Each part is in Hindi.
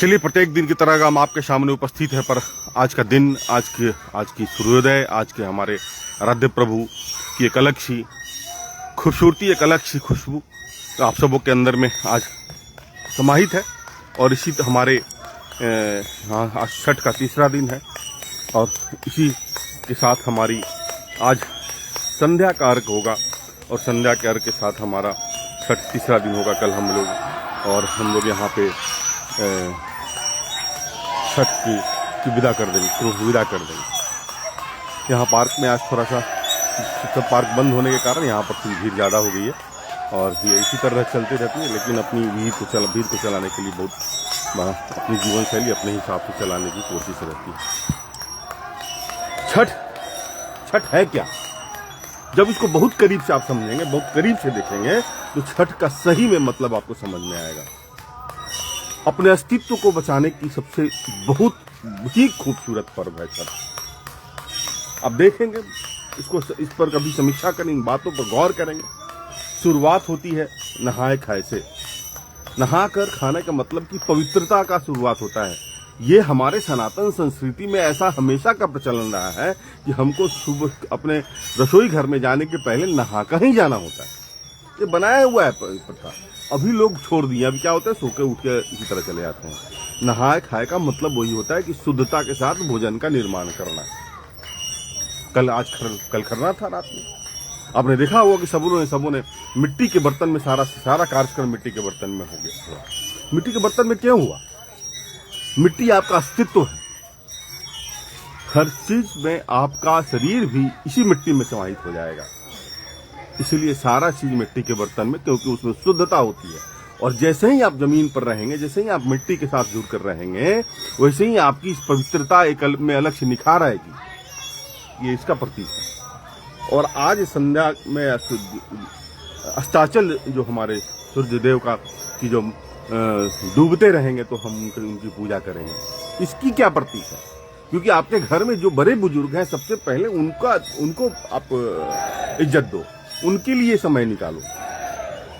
चलिए, प्रत्येक दिन की तरह हम आपके सामने उपस्थित है, पर आज का दिन, आज की सूर्योदय, आज के हमारे आराध्य प्रभु की एक अलग सी खूबसूरती, एक अलग सी खुशबू आप सबों के अंदर में आज समाहित है। और इसी हमारे आज छठ का तीसरा दिन है और इसी के साथ हमारी आज संध्या का अर्घ होगा और संध्या के अर्घ के साथ हमारा छठ तीसरा दिन होगा। कल हम लोग यहाँ पे छठ की विदा कर देंगे। यहाँ पार्क में आज थोड़ा सा सब पार्क बंद होने के कारण यहाँ पर थोड़ी भीड़ ज़्यादा हो गई है और ये इसी तरह चलती रहती है, लेकिन अपनी भीड़ को चलाने के लिए बहुत अपनी जीवन शैली अपने हिसाब से चलाने की कोशिश रहती है। छठ है क्या? जब इसको बहुत करीब से आप समझेंगे, बहुत करीब से देखेंगे, तो छठ का सही में मतलब आपको समझ में आएगा। अपने अस्तित्व को बचाने की सबसे बहुत ही खूबसूरत पर्व है छठ। अब देखेंगे इस पर कभी समीक्षा करेंगे, इन बातों पर गौर करेंगे। शुरुआत होती है नहाए खाए से। नहाकर खाने का मतलब कि पवित्रता का शुरुआत होता है। ये हमारे सनातन संस्कृति में ऐसा हमेशा का प्रचलन रहा है कि हमको सुबह अपने रसोई घर में जाने के पहले नहाकर ही जाना होता है। ये बनाया हुआ है प्रथा। अभी लोग छोड़ दिए। अभी क्या होता है, सो के उठ के इसी तरह चले जाते हैं। नहाए खाए का मतलब वही होता है कि शुद्धता के साथ भोजन का निर्माण करना। कल खरना था रात में। आपने देखा होगा कि सबों ने मिट्टी के बर्तन में सारा कार्यक्रम मिट्टी के बर्तन में हो गया। मिट्टी के बर्तन में क्यों हुआ? मिट्टी आपका अस्तित्व है। हर चीज में आपका शरीर भी इसी मिट्टी में समाहित हो जाएगा। इसीलिए सारा चीज मिट्टी के बर्तन में, क्योंकि उसमें शुद्धता होती है। और जैसे ही आप जमीन पर रहेंगे, जैसे ही आप मिट्टी के साथ जुड़ कर रहेंगे, वैसे ही आपकी पवित्रता में अलग से निखार आएगी। ये इसका प्रतीक है। और आज संध्या में अस्ताचल जो हमारे सूर्य देव की जो डूबते रहेंगे तो हम उनकी पूजा करेंगे। इसकी क्या प्रतीक है? क्योंकि आपके घर में जो बड़े बुजुर्ग हैं, सबसे पहले उनको आप इज्जत दो, उनके लिए समय निकालो।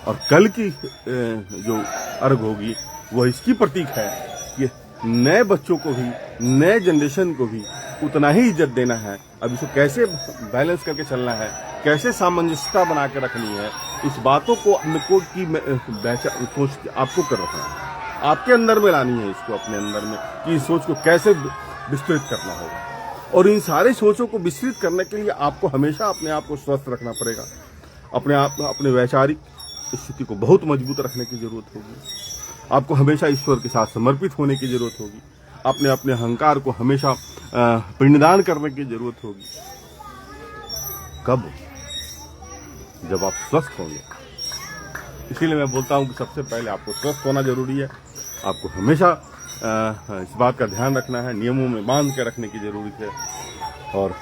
और कल की जो अर्घ होगी वह इसकी प्रतीक है कि नए बच्चों को भी, नए जनरेशन को भी उतना ही इज्जत देना है। अब इसको कैसे बैलेंस करके चलना है, कैसे सामंजस्यता बना के रखनी है, इस बातों को सोच आपको कर रखना है। आपके अंदर में लानी है इसको, अपने अंदर में, कि इस सोच को कैसे विस्तृत करना होगा। और इन सारे सोचों को विस्तृत करने के लिए आपको हमेशा अपने आप को स्वस्थ रखना पड़ेगा। अपने वैचारिक स्थिति को बहुत मजबूत रखने की जरूरत होगी। आपको हमेशा ईश्वर के साथ समर्पित होने की जरूरत होगी। अपने अहंकार को हमेशा पिंडदान करने की जरूरत होगी। कब? जब आप स्वस्थ होंगे। इसीलिए मैं बोलता हूं कि सबसे पहले आपको स्वस्थ होना जरूरी है। आपको हमेशा इस बात का ध्यान रखना है, नियमों में बांध के रखने की जरूरत है। और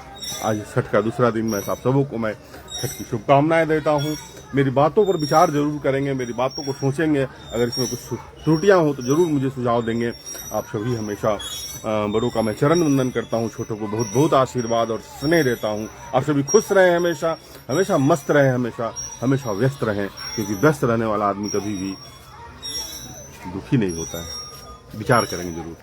आज छठ का दूसरा दिन मैं आप सबों को मैं छठ की शुभकामनाएं देता हूं। मेरी बातों पर विचार जरूर करेंगे, मेरी बातों को सोचेंगे। अगर इसमें कुछ त्रुटियां हो तो जरूर मुझे सुझाव देंगे। आप सभी हमेशा बड़ों का मैं चरण वंदन करता हूं, छोटों को बहुत बहुत आशीर्वाद और स्नेह देता हूं। आप सभी खुश रहें, हमेशा मस्त रहें, हमेशा व्यस्त रहें, क्योंकि व्यस्त रहने वाला आदमी कभी भी दुखी नहीं होता है। विचार करेंगे जरूर।